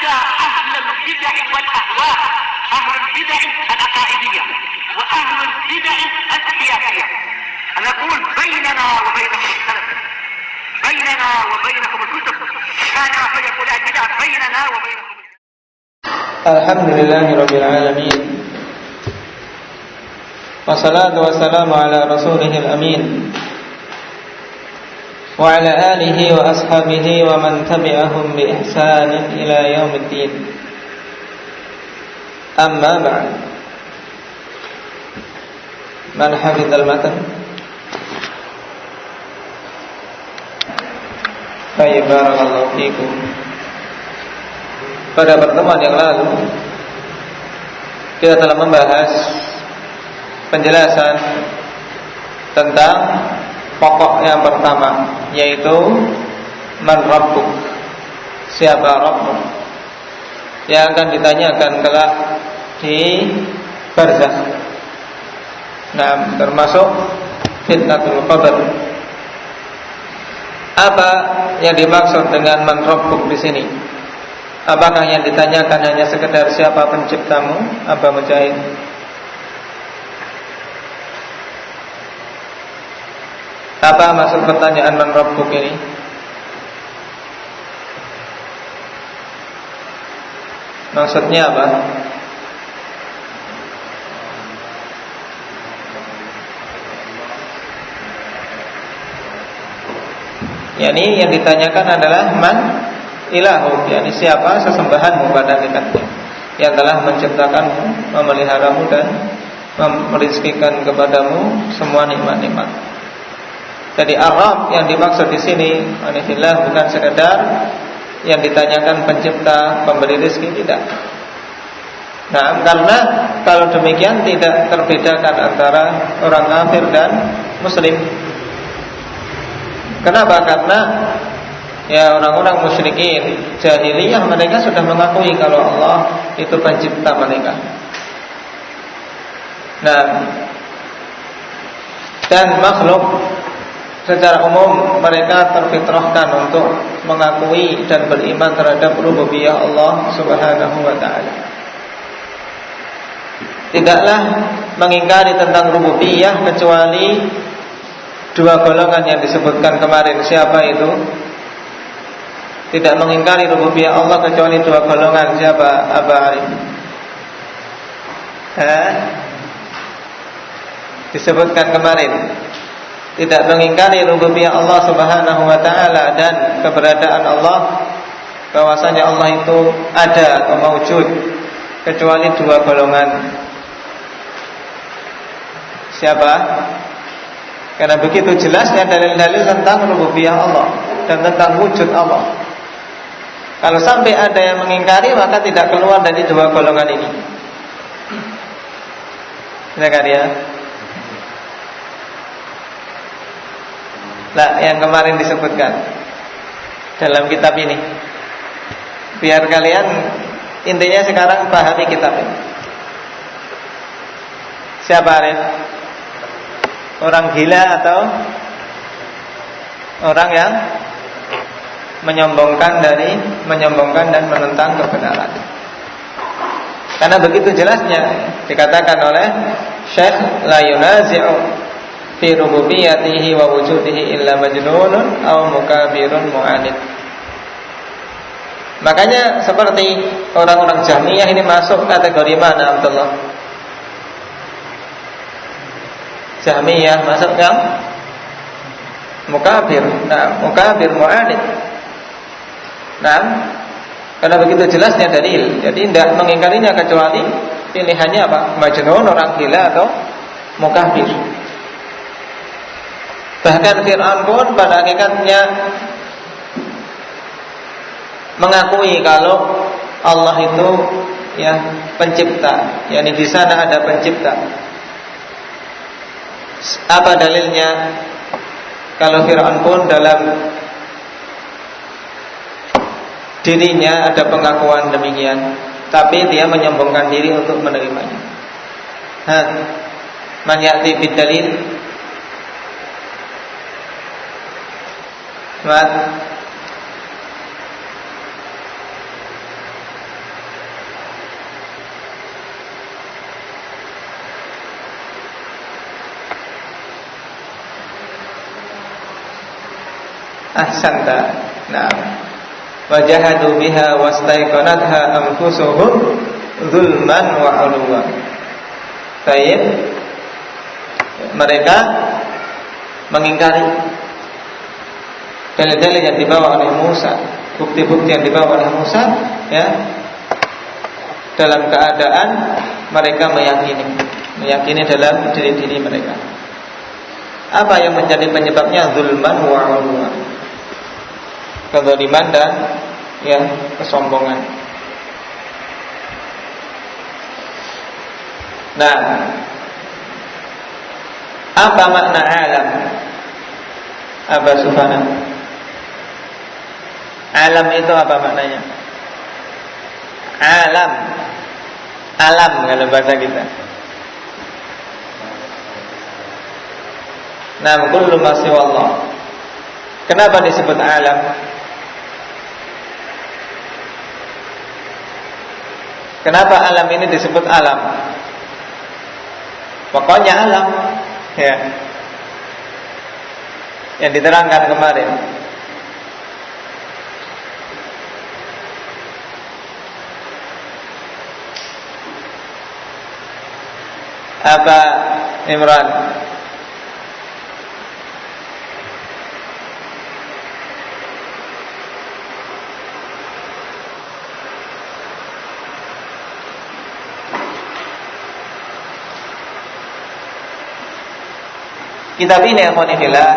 على أهل البدع والأهواء، أهل البدع العقائدية وأهل البدع السياسية. أنا أقول بيننا وبينكم السلف، بيننا وبينكم الكتب، كان فيقول البدع بيننا وبينكم. الحمد لله رب العالمين، والصلاة والسلام على رسوله الأمين وعلى آله وأصحابه ومن تبعهم بإحسان إلى يوم الدين. أما بعد، من حفظ المتن barakallahu fikum. Pada pertemuan yang lalu kita telah membahas penjelasan tentang pokok yang pertama, yaitu man rabbuk, siapa Rabbuk, yang akan ditanyakan kelak di barzakh. Nah, termasuk fitnatul qabr. Apa yang dimaksud dengan man rabbuk di sini? Apakah yang ditanyakan hanya sekedar siapa penciptamu? Apa Mujahid? Apa maksud pertanyaan man rabbuk ini? Maksudnya apa? Yani yang ditanyakan adalah man ilahu, yani siapa sesembahanmu pada hakikatnya, yang telah menciptakanmu, memeliharamu dan merizkikan kepadamu semua nikmat-nikmat. Jadi Ar-Rabb yang dimaksud di sini anillah bukan sekedar yang ditanyakan pencipta, pemberi rezeki, tidak. Nah, karena kalau demikian tidak terbedakan antara orang kafir dan muslim. Kenapa? Karena ya orang-orang musyrikin jahiliyah mereka sudah mengakui kalau Allah itu pencipta mereka. Nah, dan makhluk secara umum mereka terfitrahkan untuk mengakui dan beriman terhadap rububiyah Allah Subhanahu wa taala. Tidaklah mengingkari tentang rububiyah kecuali dua golongan yang disebutkan kemarin. Siapa itu? Tidak mengingkari rububiyah Allah kecuali dua golongan. Siapa? Aba Arif? Disebutkan kemarin. Tidak mengingkari rububiyah Allah Subhanahu wa taala dan keberadaan Allah, bahwasanya Allah itu ada atau maujud, kecuali dua golongan. Siapa? Karena begitu jelasnya dalil-dalil tentang rububiyah Allah dan tentang wujud Allah. Kalau sampai ada yang mengingkari, maka tidak keluar dari dua golongan ini. Benar ya? Nah, yang kemarin disebutkan dalam kitab ini, biar kalian intinya sekarang pahami kitab ini. Siapa Arif? Orang gila atau orang yang menyombongkan dan menentang kebenaran? Karena begitu jelasnya dikatakan oleh Syekh, la yunazi'u fi rububiyyatihi wa wujudihi illa majnunun aw mukabirun mu'anid. Makanya seperti orang-orang Jahmiyah ini masuk kategori mana, Abdullah? Jahmiyah masuk yang mukabir. Nah, mukabir mu'anid. Nah, karena begitu jelasnya dalil, jadi tidak mengingkarinya kecuali pilihannya apa? Majnun, orang gila, atau mukabir. Bahkan Fir'aun pun pada hakikatnya mengakui kalau Allah itu ya pencipta, yakni di sana ada pencipta. Apa dalilnya? Kalau Fir'aun pun dalam dirinya ada pengakuan demikian, tapi dia menyombongkan diri untuk menerimanya. Man ya'ti bid-dalil? ahsanta. Nah, wajahadu biha wastaiqanatha anfusuhum zulman wa 'uluwa. Baik, mereka mengingkari dalil-dalil yang dibawa oleh Musa, bukti-bukti yang dibawa oleh Musa, ya, dalam keadaan mereka meyakini dalam diri-diri mereka. Apa yang menjadi penyebabnya? Zulman wa 'uluwa, kezaliman dan ya kesombongan. Nah, apa makna alam? Apa subhana? Alam itu apa maknanya? Alam kalau bahasa kita. Nah, kullu ma siwallah. Kenapa disebut alam? Kenapa alam ini disebut alam? Pokoknya alam, ya, yang diterangkan kemarin. Apa Imran? Kitab ini akhwanillah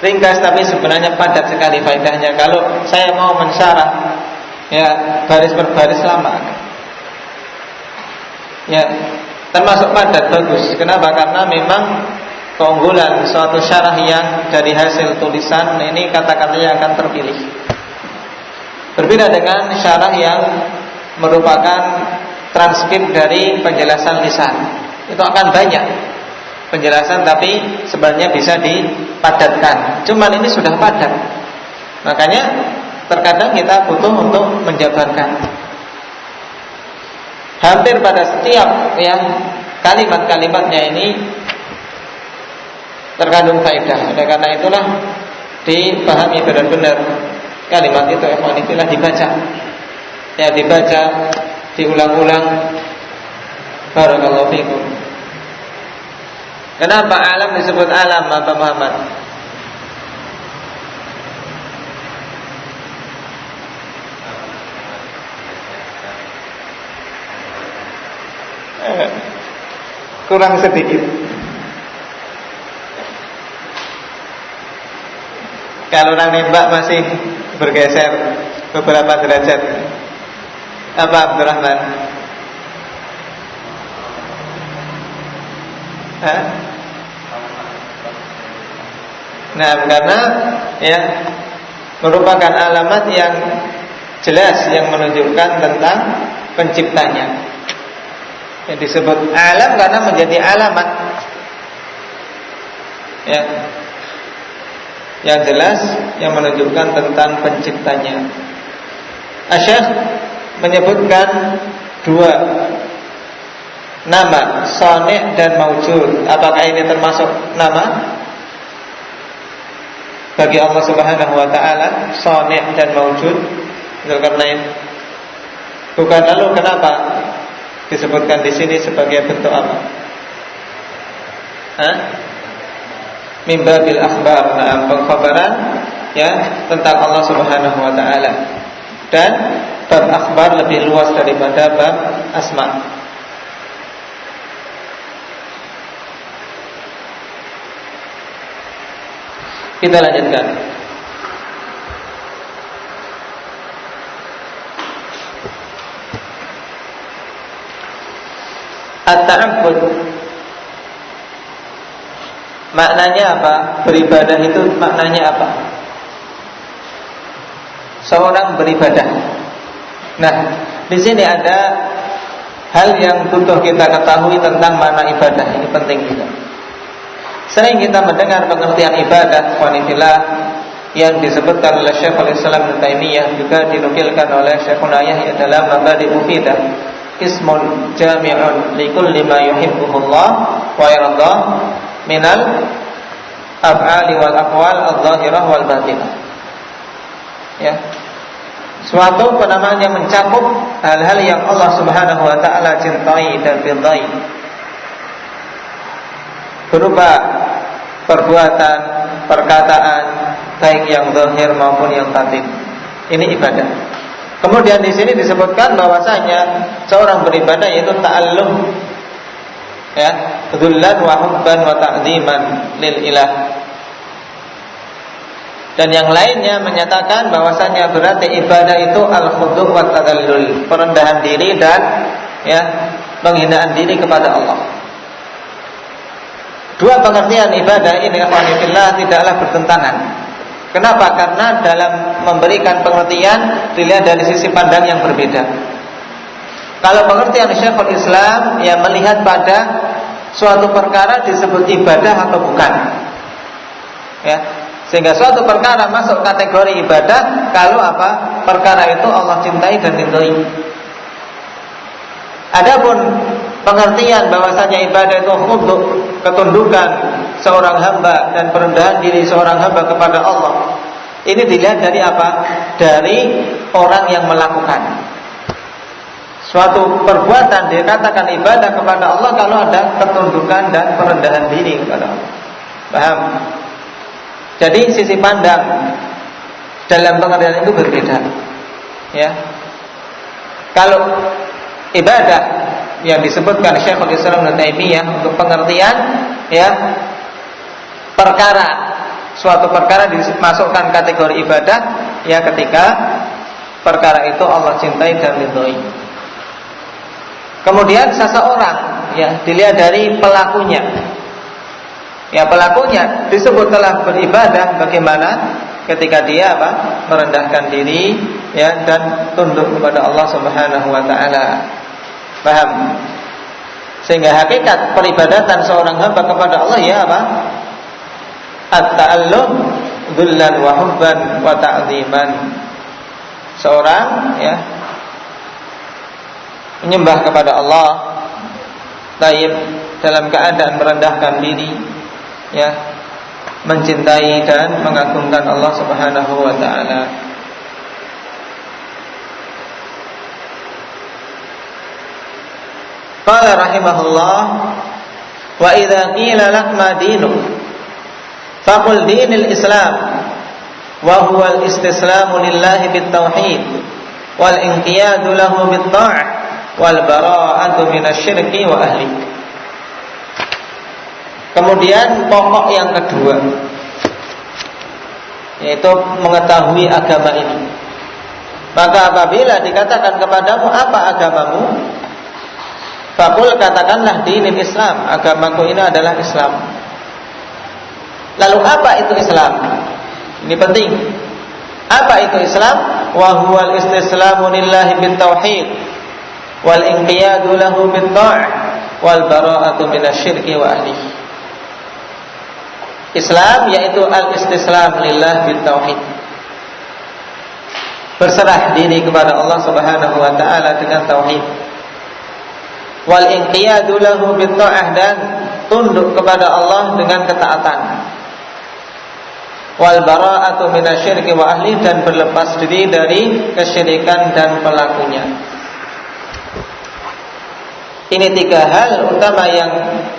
ringkas tapi sebenarnya padat sekali faedahnya. Kalau saya mau mensyarah, ya, baris per baris lama. Ya, termasuk padat, bagus. Kenapa? Karena memang keunggulan suatu syarah yang dari hasil tulisan ini kata-katanya akan terpilih. Berbeda dengan syarah yang merupakan transkrip dari penjelasan lisan. Itu akan banyak penjelasan tapi sebenarnya bisa dipadatkan. Cuman ini sudah padat. Makanya terkadang kita butuh untuk menjabarkan. Hampir pada setiap yang kalimat-kalimatnya ini terkandung faedah. Oleh karena itulah dipahami benar-benar kalimat itu ikhwanillah dibaca. Ya, dibaca, diulang-ulang. Barakallahu fikum. Kenapa alam disebut alam, Bapak Muhammad? Kurang sedikit. Kalau orang nembak masih bergeser beberapa derajat. Apa Abdurrahman? Hah? Nah, karena ya merupakan alamat yang jelas yang menunjukkan tentang penciptanya. Yang disebut alam karena menjadi alamat, ya, yang jelas yang menunjukkan tentang penciptanya. Asy-Syaikh menyebutkan dua nama, Shani' dan Maujud. Apakah ini termasuk nama bagi Allah Subhanahu wa taala, Shani' dan Maujud? Zulkarnain. Bukan. Lalu kenapa disebutkan di sini sebagai bentuk apa? Mimbabil akhbar, pengkhabaran ya tentang Allah Subhanahu wa taala. Dan bab akhbar lebih luas daripada bab asma. Kita lanjutkan. At-ta'abbud maknanya apa? Beribadah itu maknanya apa? Seorang beribadah. Nah, di sini ada hal yang butuh kita ketahui tentang makna ibadah. Ini penting juga. Sering kita mendengar pengertian ibadah wanifillah yang disebutkan oleh Syekhul Islam Ibnu Taimiyah, juga dinukilkan oleh Syekhuna Yahya dalam Mabadi'u Mufidah. Ismun jami'un likulli ma yuhibbuhullah wa yardah minal af'ali wal aqwal adh-dhahirah wal batinah. Ya. Suatu penamaan yang mencakup hal-hal yang Allah Subhanahu wa taala cintai dan ridai, berupa perbuatan, perkataan, baik yang zahir maupun yang batin. Ini ibadah. Kemudian di sini disebutkan bahwasanya seorang beribadah yaitu ta'allum, ya, dzullan wa hubban wa ta'dziman lil ilah. Dan yang lainnya menyatakan bahwasanya berarti ibadah itu al-khudu' wa tadallul, perendahan diri dan ya penghinaan diri kepada Allah. Dua pengertian ibadah ini alhamdulillah tidaklah bertentangan. Kenapa? Karena dalam memberikan pengertian dilihat dari sisi pandang yang berbeda. Kalau pengertian Syekhul Islam yang melihat pada suatu perkara disebut ibadah atau bukan, ya, sehingga suatu perkara masuk kategori ibadah kalau apa? Perkara itu Allah cintai dan ridhoi. Adapun pengertian bahwasanya ibadah itu khudu', ketundukan seorang hamba dan perendahan diri seorang hamba kepada Allah. Ini dilihat dari apa? Dari orang yang melakukan. Suatu perbuatan dikatakan ibadah kepada Allah kalau ada ketundukan dan perendahan diri kepada Allah. Paham? Jadi sisi pandang dalam pengertian itu berbeda. Ya. Kalau ibadah yang disebutkan Syekhul Islam Ibnu Taimiyah untuk pengertian, ya, perkara, suatu perkara dimasukkan kategori ibadah ya ketika perkara itu Allah cintai dan ridhoi. Kemudian seseorang ya dilihat dari pelakunya. Ya, pelakunya disebut telah beribadah bagaimana ketika dia apa? Merendahkan diri ya dan tunduk kepada Allah Subhanahu wa taala. Paham? Sehingga hakikat peribadatan seorang hamba kepada Allah ya apa? At-ta'allum dzullan wa hubban wa ta'dziman. Seorang ya menyembah kepada Allah taib dalam keadaan merendahkan diri, ya, mencintai dan mengagungkan Allah Subhanahu wa taala. Qala rahimahullah, wa idza qila lak ma dinuk faqul dinul Islam wa huwa al-istislamu lillahi bit-tauhid wal inqiyadu lahu bit-tha'ah wal bara'atu minasyirki wa ahli. Kemudian pokok yang kedua yaitu mengetahui agama ini. Maka apabila dikatakan kepadamu apa agamamu, faqul, katakanlah dinul Islam, agamaku ini adalah Islam. Lalu apa itu Islam? Ini penting. Apa itu Islam? Wa huwal istislamu lillahi bit-tauhid wal inqiyadu lahu bit-tha'ah wal bara'atu minasyirki wa ahlihi. Islam yaitu al-istislam lillah bit-tauhid, berserah diri kepada Allah Subhanahu wa taala dengan tauhid. Wal inqiyadu lahu bit-tha'ah, dan tunduk kepada Allah dengan ketaatan. Wal bara'atu minasyirki wa ahli, dan berlepas diri dari kesyirikan dan pelakunya. Ini tiga hal utama yang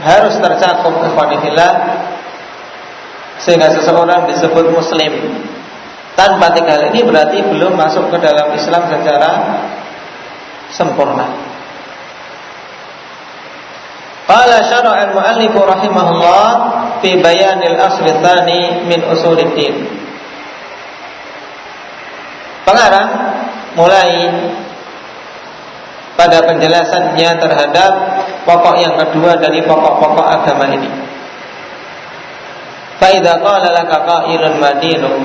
harus tercakup ikhwanillah sehingga seseorang disebut muslim. Tanpa tiga hal ini berarti belum masuk ke dalam Islam secara sempurna. Qala syara'a al-mu'allif rahimahullah fi bayanil asli tsani min usuluddin. Pengarang mulai pada penjelasannya terhadap pokok yang kedua dari pokok-pokok agama ini. Fa idza qala laka qailun madinuk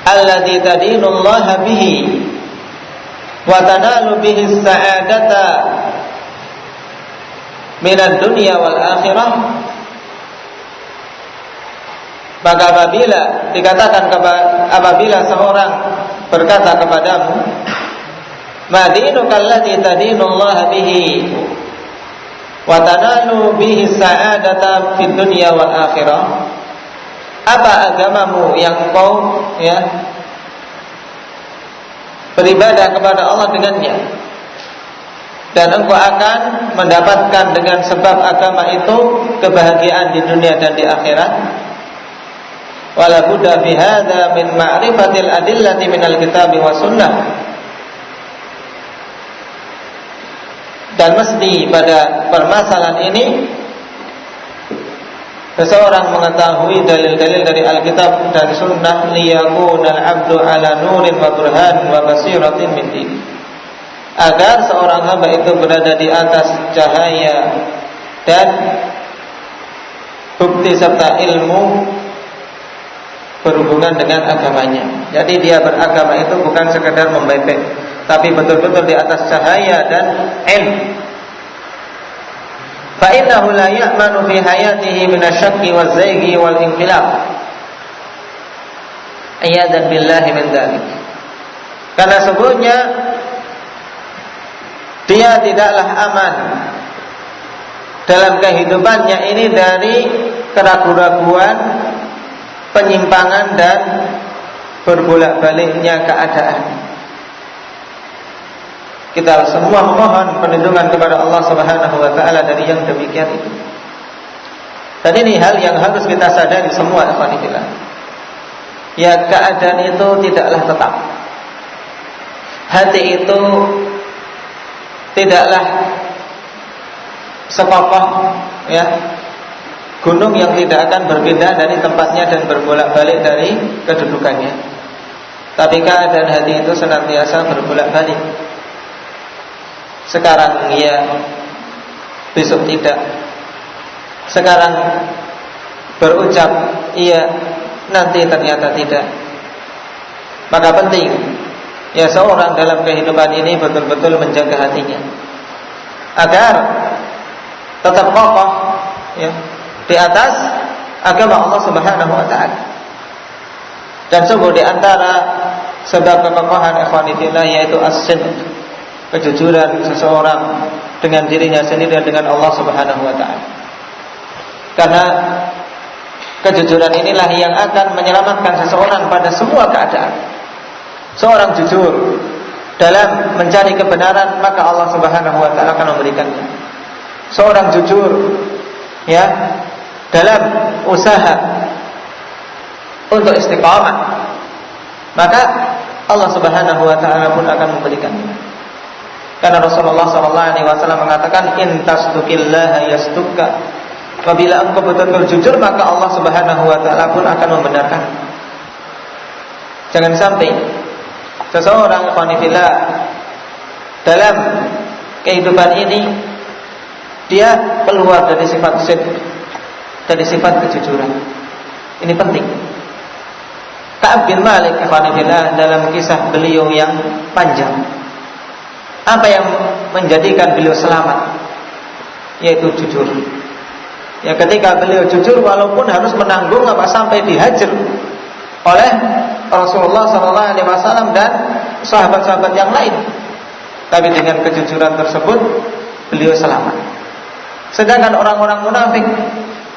alladzi tadinullaha bihi wa tanalu bihi as-sa'adata minad dunya wal akhirah, maka apabila dikatakan apabila seorang berkata kepadamu madinuka alladzi tadinullaha bihi wa tanalu bihi as-sa'adata fid dunya wal akhirah, apa agamamu yang kau beribadah kepada Allah dengannya, dan engkau akan mendapatkan dengan sebab agama itu kebahagiaan di dunia dan di akhirat. Wala budda fi hadza min ma'rifatil adillati minal kitabi was sunnah. Dan mesti pada permasalahan ini seseorang mengetahui dalil-dalil dari Alkitab dan Sunnah liyakuna al-'abdu ala nurin wa burhan wa basiratin min din, agar seorang hamba itu berada di atas cahaya dan bukti serta ilmu berhubungan dengan agamanya. Jadi dia beragama itu bukan sekedar membebek, tapi betul-betul di atas cahaya dan ilmu. Fa innahu la ya'manu fi hayatihi min asy-syakki waz-zayghi wal inqilab. A'yadzan billahi min dzalik. Karena sesungguhnya dia tidaklah aman dalam kehidupannya ini dari keraguan-raguan, penyimpangan dan berbolak-baliknya keadaan. Kita semua memohon perlindungan kepada Allah Subhanahu wa taala dari yang demikian itu. Dan ini hal yang harus kita sadari semua, ikhwan fillah. Ya, keadaan itu tidaklah tetap. Hati itu tidaklah sekokoh gunung yang tidak akan berpindah dari tempatnya dan berbolak-balik dari kedudukannya. Tapi keadaan hati itu senantiasa berbolak-balik. Sekarang iya, besok tidak. Sekarang berucap iya, nanti ternyata tidak. Maka penting seorang dalam kehidupan ini betul-betul menjaga hatinya agar tetap kokoh di atas agama Allah Subhanahu wa taala. Dan sungguh di antara sebab kekokohan ikhwan fillah yaitu as-sidq, kejujuran seseorang dengan dirinya sendiri dan dengan Allah Subhanahu wa taala. Karena kejujuran inilah yang akan menyelamatkan seseorang pada semua keadaan. Seorang jujur dalam mencari kebenaran, maka Allah Subhanahu wa taala akan memberikannya. Seorang jujur dalam usaha untuk istiqamah, maka Allah Subhanahu wa taala pun akan memberikannya. Karena Rasulullah SAW mengatakan, in tasduqillaha yasduqka. Apabila engkau betul-betul jujur, maka Allah Subhanahu wa taala pun akan membenarkan. Jangan sampai seseorang ikhwanillah dalam kehidupan ini dia keluar dari sifat sidq, dari sifat kejujuran. Ini penting. Ka'ab bin Malik ikhwanillah dalam kisah beliau yang panjang, apa yang menjadikan beliau selamat? Yaitu jujur. Ketika beliau jujur, walaupun harus menanggung sampai dihajar oleh Rasulullah SAW dan sahabat-sahabat yang lain, tapi dengan kejujuran tersebut beliau selamat. Sedangkan orang-orang munafik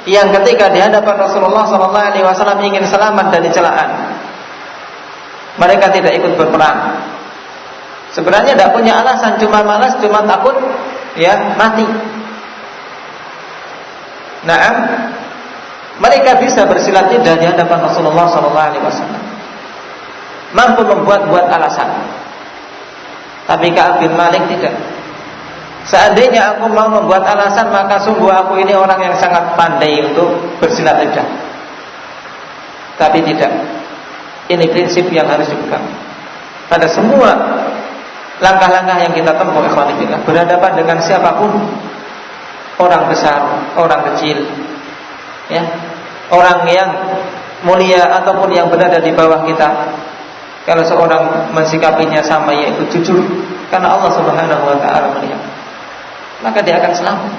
yang ketika di hadapan Rasulullah SAW ingin selamat dari celaan, mereka tidak ikut berperang. Sebenarnya tidak punya alasan, cuma malas, cuma takut mati. Mereka bisa bersilat lidah di hadapan Rasulullah SAW, mampu membuat alasan. Tapi Ka'ab bin Malik tidak. Seandainya aku mau membuat alasan, maka sungguh aku ini orang yang sangat pandai untuk bersilat lidah. Tapi tidak. Ini prinsip yang harus dipegang pada semua langkah-langkah yang kita tempuh, ikhwan fillah. Berhadapan dengan siapapun, orang besar, orang kecil, orang yang mulia ataupun yang berada di bawah kita, kalau seorang mensikapinya sama, yaitu jujur, karena Allah Subhanahu wa taala melihat, maka dia akan selamat.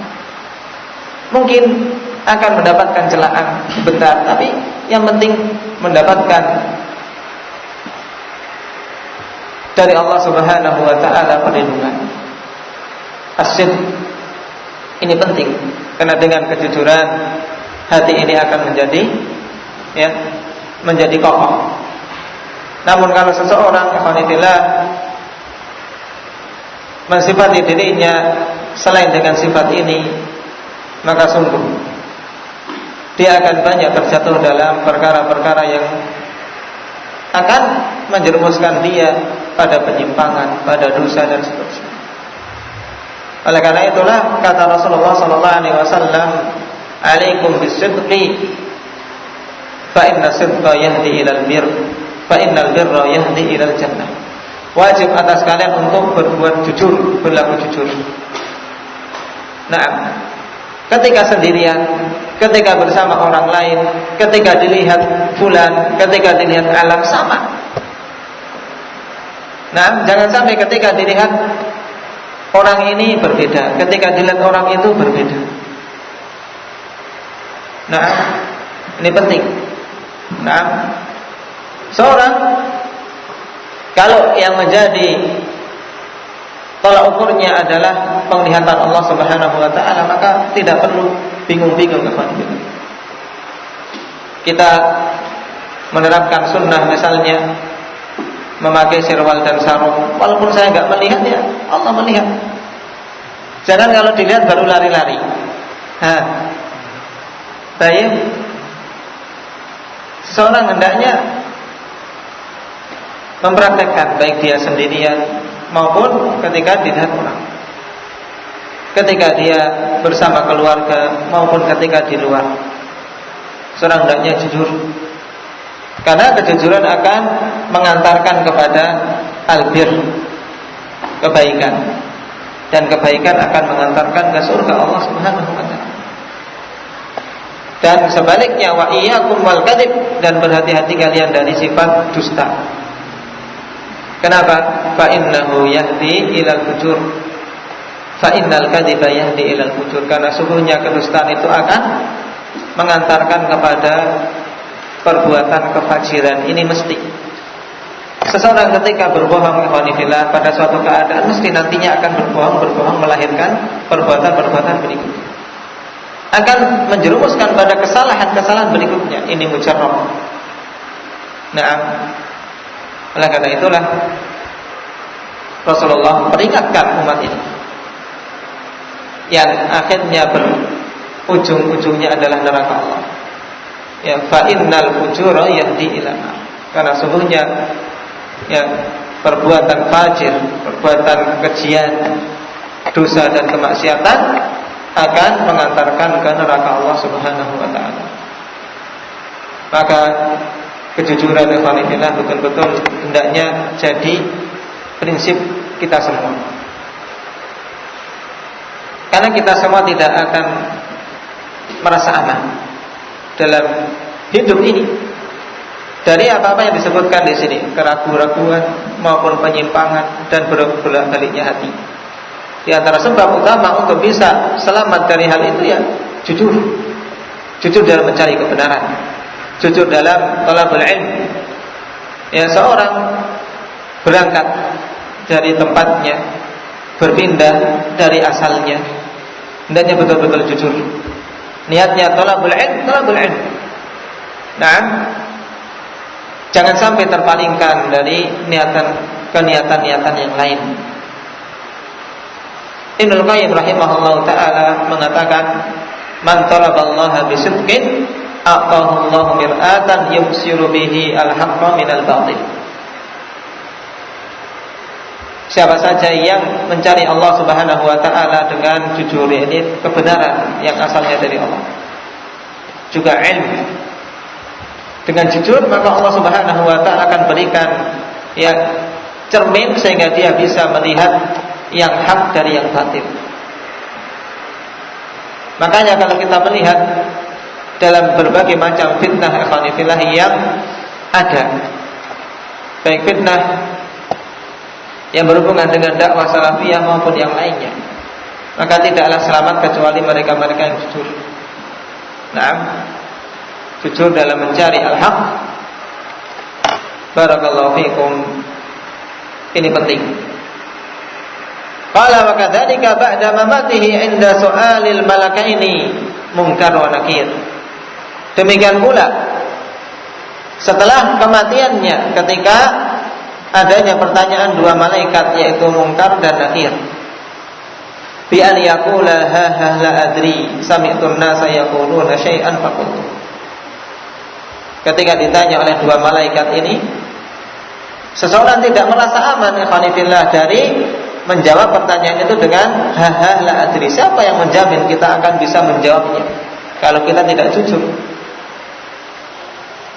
Mungkin akan mendapatkan celaan sebentar, tapi yang penting mendapatkan dari Allah Subhanahu wa taala perlindungan. As-sidq ini penting, karena dengan kejujuran hati ini akan menjadi ya menjadi kokoh. Namun kalau seseorang ikhwanillah mensifati dirinya selain dengan sifat ini, maka sungguh dia akan banyak terjatuh dalam perkara-perkara yang akan menjerumuskan dia pada penyimpangan, pada dosa dan seterusnya. Oleh karena itulah kata Rasulullah sallallahu alaihi wasallam, "Alaikum bis-sidqi fa inna sidqa yahdi ilal birr, fa innal birra yahdi ilal jannah." Wajib atas kalian untuk berbuat jujur, berlaku jujur. Nah, ketika sendirian, ketika bersama orang lain, ketika dilihat fulan, ketika dilihat alam sama. Nah, jangan sampai ketika dilihat orang ini berbeda, ketika dilihat orang itu berbeda. Nah, ini penting. Nah, seorang kalau yang menjadi tolak ukurnya adalah penglihatan Allah Subhanahu wa taala, maka tidak perlu bingung-bingung kepada kita menerapkan sunnah, misalnya memakai sirwal dan sarung. Walaupun saya enggak melihat, ya Allah melihat. Jangan kalau dilihat baru lari-lari. Baik. Seorang hendaknya mempraktekkan, baik dia sendirian maupun ketika dilihat orang, ketika dia bersama keluarga maupun ketika di luar. Seorang hendaknya jujur, karena kejujuran akan mengantarkan kepada albir, kebaikan, dan kebaikan akan mengantarkan ke surga Allah Subhanahu wa taala. Dan sebaliknya, wa iyyakum wal kadzib, dan berhati-hati kalian dari sifat dusta. Kenapa? Fa innahu yahdi ilal fujur, fa innal kadziba yahdi ilal fujur. Karena sungguhnya kedustaan itu akan mengantarkan kepada perbuatan kefajiran. Ini mesti. Seseorang ketika berbohong ikhwanillah pada suatu keadaan, mesti nantinya akan berbohong melahirkan perbuatan-perbuatan berikutnya, akan menjerumuskan pada kesalahan-kesalahan berikutnya. Ini mujarrab. Nah, oleh karena itulah Rasulullah peringatkan umat ini yang akhirnya berujung-ujungnya adalah neraka Allah. Ya, fa innal fujura yahdi ila nar. Karena sungguhnya ya perbuatan fajir, perbuatan kejian, dosa dan kemaksiatan akan mengantarkan ke neraka Allah Subhanahu wa taala. Maka kejujuran ikhwanillah betul-betul hendaknya jadi prinsip kita semua. Karena kita semua tidak akan merasa aman dalam hidup ini dari apa-apa yang disebutkan di sini, keraguan-raguan maupun penyimpangan dan bolak-baliknya hati. Di antara sebab utama untuk bisa selamat dari hal itu ya jujur. Jujur dalam mencari kebenaran, jujur dalam thalabul ilm. Ya, seorang berangkat dari tempatnya, berpindah dari asalnya, hendaknya betul-betul jujur. Niatnya thalabul ilm. Nah, jangan sampai terpalingkan dari niatan yang lain. Ibnul Qayyim rahimahullah ta'ala mengatakan, man talaballaha bisidqin a'tahu Allahu mir'atan yubsiru bihi al-haqqa minal batil. Siapa saja yang mencari Allah Subhanahu wa ta'ala dengan jujur, ini kebenaran yang asalnya dari Allah, juga ilmu, dengan jujur, maka Allah Subhanahu wa ta'ala akan berikan ya cermin sehingga dia bisa melihat yang hak dari yang batil. Makanya kalau kita melihat dalam berbagai macam fitnah ikhwanillah yang ada, baik fitnah yang berhubungan dengan dakwah salafiyah maupun yang lainnya, maka tidaklah selamat kecuali mereka-mereka yang jujur. Nah, jujur dalam mencari al-haq. Barakallahu fikum. Ini penting. Qala wa kadzalika ba'da mamatihi 'inda su'alil malakaini munkar wa nakir. Demikian pula setelah kematiannya, ketika adanya pertanyaan dua malaikat, yaitu Munkar dan Nakir, bi an yaqula ha la adri sami'tu an-nasa yaquluna syai'an faqultu. Ketika ditanya oleh dua malaikat ini, seseorang tidak merasa aman ikhwanifillah dari menjawab pertanyaan itu dengan ha la adri. Siapa yang menjamin kita akan bisa menjawabnya kalau kita tidak jujur,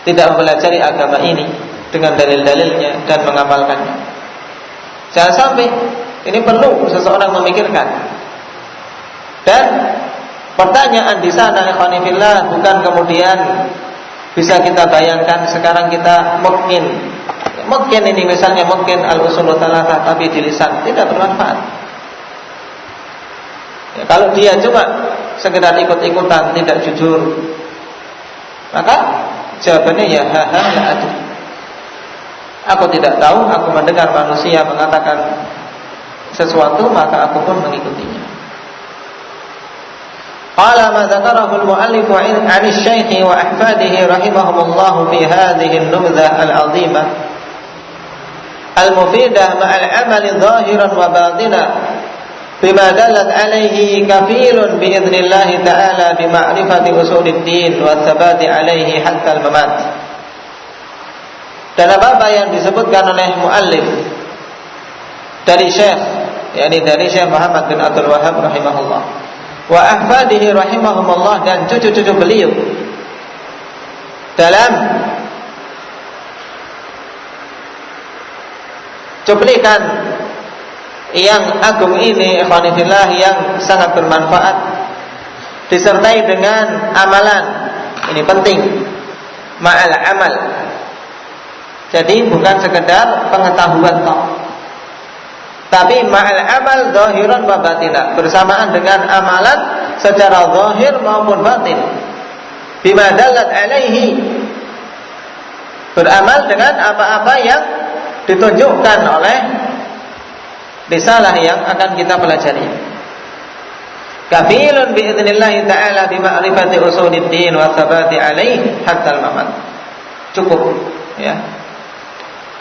tidak mempelajari agama ini dengan dalil-dalilnya dan mengamalkannya? Jangan sampai, ini perlu seseorang memikirkan. Dan pertanyaan di sana ikhwanifillah bukan kemudian bisa kita bayangkan sekarang kita mungkin ini misalnya mungkin al-usulul thalathah tapi di lisan, tidak bermanfaat. Ya, kalau dia cuma sekedar ikut-ikutan, tidak jujur, maka jawabannya ya ha la adri. Aku tidak tahu, aku mendengar manusia mengatakan sesuatu maka aku pun mengikutinya. Qala ma dzakarahu al-mu'allif 'an asy-syaikh wa ahfadihi rahimahumullah fi hadhihi an-nubdhah al-'azimah al-mufidah ma'al 'amali dhahiran wa batinan bima dallat 'alaihi kafilun bi idznillah ta'ala bi ma'rifati usuliddin wa tsabati 'alaihi hatta al-mamat. Dan apa yang disebutkan oleh muallif dari Syekh, yakni dari Syekh Muhammad bin Abdul Wahhab rahimahullah, wa ahfadihi rahimahumullah, dan cucu-cucu beliau, dalam cuplikan yang agung ini ikhwanifillah, yang sangat bermanfaat, disertai dengan amalan. Ini penting, ma'al amal. Jadi bukan sekedar pengetahuan toh, tapi ma'al amal zahiran wa batina, bersamaan dengan amalan secara zahir maupun batin. Bima dallat alaihi, beramal dengan apa-apa yang ditunjukkan oleh risalah yang akan kita pelajari. Kafilun bi idznillah ta'ala bi ma'rifati usuliddin wa tsabati alaihi hatta al-mamat. Cukup ya,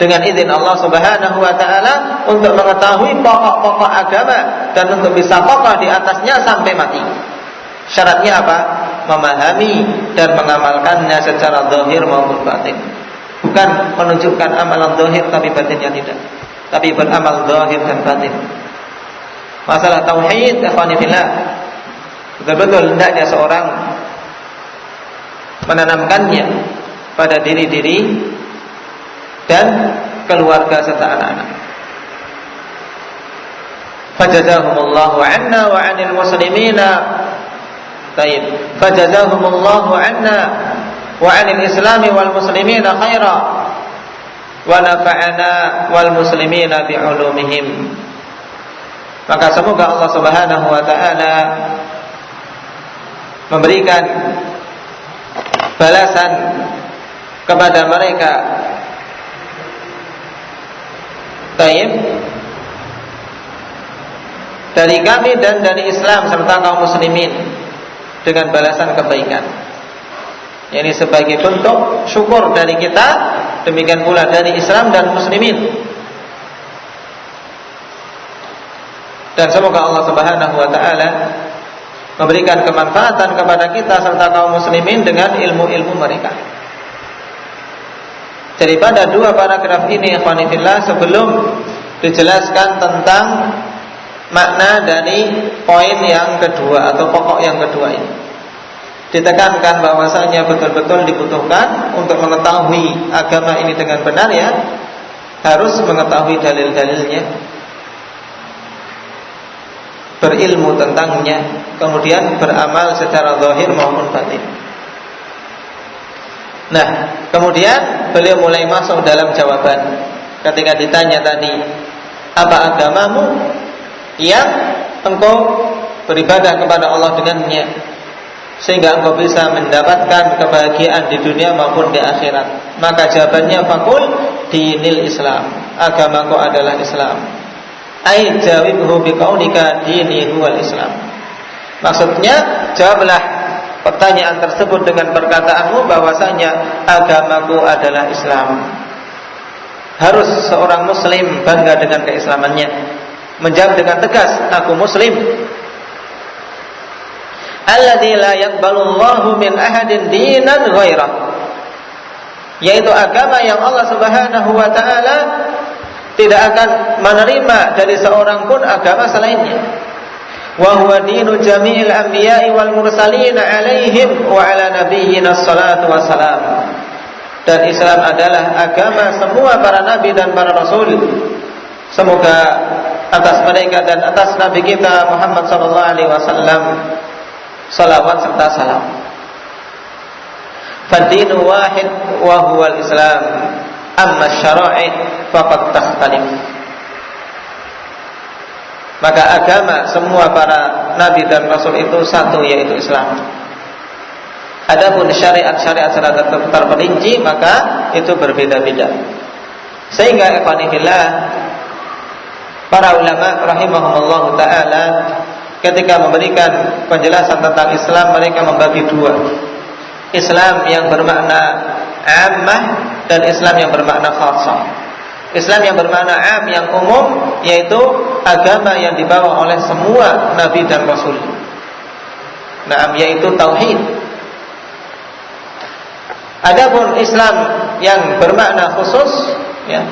dengan izin Allah Subhanahu wa taala untuk mengetahui pokok-pokok agama dan untuk bisa kokoh di atasnya sampai mati. Syaratnya apa? Memahami dan mengamalkannya secara zahir maupun batin. Bukan menunjukkan amalan zahir tapi batinnya tidak, tapi beramal zahir dan batin. Masalah tauhid ikhwanifillah, betul-betul hendaknya seorang menanamkannya pada diri-diri dan keluarga serta anak-anak. Fajazahumullahu 'anna wa 'anil muslimina. Baik, fajazahumullahu 'anna wa 'anil islami wal muslimina khaira wa nafa'ana wal muslimina bi 'ulumihim. Maka semoga Allah Subhanahu wa taala memberikan balasan kepada mereka taib dari kami dan dari Islam serta kaum muslimin dengan balasan kebaikan. Ini sebagai bentuk syukur dari kita, demikian pula dari Islam dan muslimin. Dan semoga Allah Subhanahu wa taala memberikan kemanfaatan kepada kita serta kaum muslimin dengan ilmu-ilmu mereka. Daripada dua paragraf ini ikhwanifillah, sebelum dijelaskan tentang makna dari poin yang kedua atau pokok yang kedua ini, ditekankan bahwasanya betul-betul dibutuhkan untuk mengetahui agama ini dengan benar ya, harus mengetahui dalil-dalilnya, berilmu tentangnya, kemudian beramal secara zahir maupun batin. Nah, kemudian beliau mulai masuk dalam jawaban. Ketika ditanya tadi, apa agamamu yang engkau beribadah kepada Allah dengannya, sehingga engkau bisa mendapatkan kebahagiaan di dunia maupun di akhirat? Maka jawabannya faqul dinil Islam, agamaku adalah Islam. Ai jawibhu biqaulika dini huwal Islam. Maksudnya, jawablah pertanyaan tersebut dengan perkataanmu bahwasanya agamaku adalah Islam. Harus seorang muslim bangga dengan keislamannya, menjawab dengan tegas, aku muslim. Alladzi la yaqbalu Allahu min ahadin dinan ghairah, yaitu agama yang Allah Subhanahu wa taala tidak akan menerima dari seorang pun agama selainnya. Wa huwa dinu jami'il anbiya'i wal mursalin alaihim wa ala nabiyyina shalatu wassalam. Dan Islam adalah agama semua para nabi dan para rasul. Semoga atas mereka dan atas nabi kita Muhammad sallallahu alaihi wasallam salawat serta salam. Fad-dinu wahid wa huwa al-Islam, amma syara'i' faqad takhtalif. Maka agama semua para nabi dan rasul itu satu, yaitu Islam. Adapun syariat-syariat secara terperinci maka itu berbeda-beda. Sehingga ikhwanillah, para ulama rahimahumullah taala ketika memberikan penjelasan tentang Islam, mereka membagi dua. Islam yang bermakna ammah dan Islam yang bermakna khassah. Islam yang bermakna am, yang umum, yaitu agama yang dibawa oleh semua nabi dan rasul. Naam, yaitu tauhid. Adapun Islam yang bermakna khusus, ya,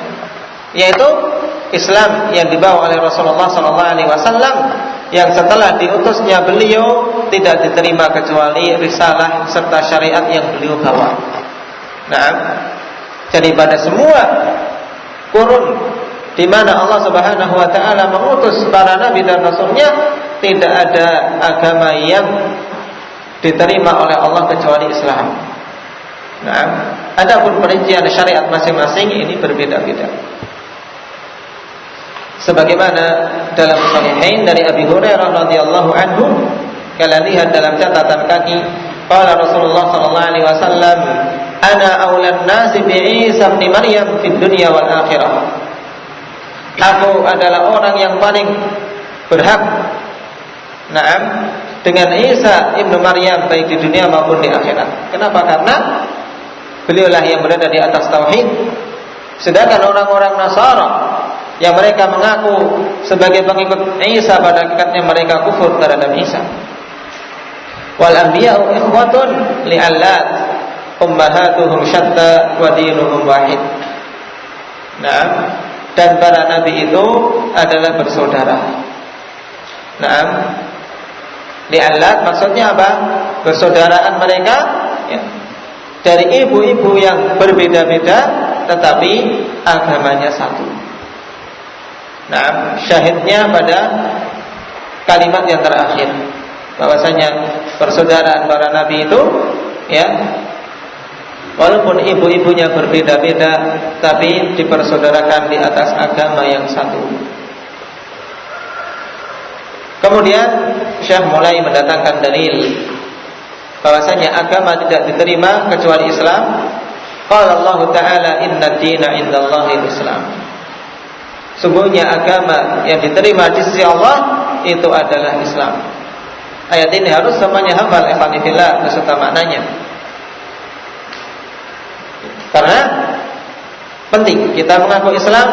yaitu Islam yang dibawa oleh Rasulullah SAW, yang setelah diutusnya beliau tidak diterima kecuali risalah serta syariat yang beliau bawa. Nah, jadi pada semua kurun di mana Allah Subhanahu wa taala mengutus para nabi dan rasulnya, tidak ada agama yang diterima oleh Allah kecuali Islam. Nah, adapun perincian syariat masing-masing ini berbeda-beda. Sebagaimana dalam Sahihain dari Abi Hurairah radhiyallahu anhu, kalian lihat dalam catatan kaki, qala Rasulullah sallallahu alaihi wasallam, ana aulan nasi bi Isa bin Maryam fid dunya wal akhirah. Aku adalah orang yang paling berhak, naam, dengan Isa ibnu Maryam baik di dunia maupun di akhirat. Kenapa? Karena beliaulah yang berada di atas tauhid. Sedangkan orang-orang Nasara yang mereka mengaku sebagai pengikut Isa, pada hakikatnya mereka kufur terhadap Isa. Wal anbiya'u ikhwatun li'allat ummahatuhum syatta wa dinuhum wahid. Nah, dan para nabi itu adalah bersaudara. Nah, li'allat maksudnya apa? Persaudaraan mereka, ya, dari ibu-ibu yang berbeda-beda tetapi agamanya satu. Nah, syahidnya pada kalimat yang terakhir, bahwasanya persaudaraan para nabi itu, ya, walaupun ibu-ibunya berbeda-beda tapi dipersaudarakan di atas agama yang satu. Kemudian Syekh mulai mendatangkan dalil bahwasanya agama tidak diterima kecuali Islam. Qala Allah Ta'ala, inna dina indallahil Islam. Sungguhnya agama yang diterima di sisi Allah itu adalah Islam. Ayat ini harus semuanya hafal ikhwanillah beserta maknanya. Karena penting kita mengaku Islam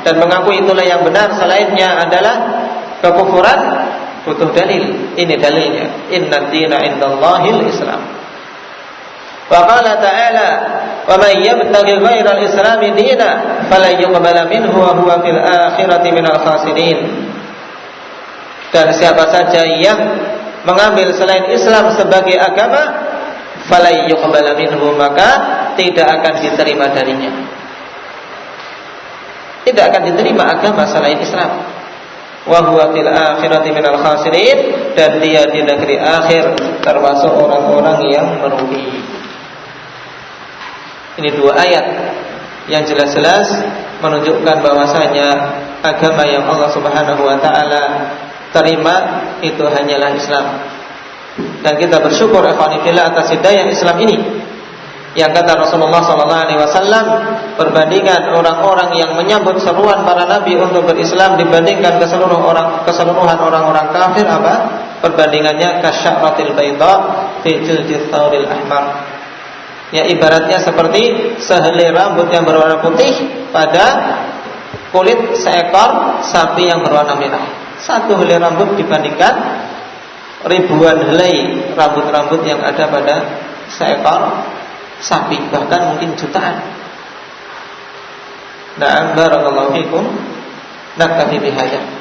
dan mengaku itulah yang benar, selainnya adalah kekufuran, butuh dalil. Ini dalilnya, inna dina indallahil Islam. Wa qala ta'ala, wa may yabtaghi ghairal islami dina falan yuqbala minhu wa huwa fil akhirati minal khasirin. Dan siapa saja yang mengambil selain Islam sebagai agama, falan yuqbala minhu, maka tidak akan diterima darinya. Tidak akan diterima agama selain Islam. Wa huwa fil akhirati minal khasirin, dan dia di negeri akhir termasuk orang-orang yang merugi. Ini dua ayat yang jelas-jelas menunjukkan bahwasanya agama yang Allah Subhanahu wa taala terima itu hanyalah Islam. Dan kita bersyukur alhamdulillah atas hidayah Islam ini. Yang kata Rasulullah SAW, perbandingan orang-orang yang menyambut seruan para nabi untuk berislam dibandingkan keseluruhan orang-orang kafir apa? Perbandingannya kasya'ratil baydha fi jildil thawril ahmar. Ya, ibaratnya seperti sehelai rambut yang berwarna putih pada kulit seekor sapi yang berwarna merah. Satu helai rambut dibandingkan ribuan helai rambut-rambut yang ada pada seekor sapi, bahkan mungkin jutaan. Nah, barakallahu fikum. Naktafi bihadza.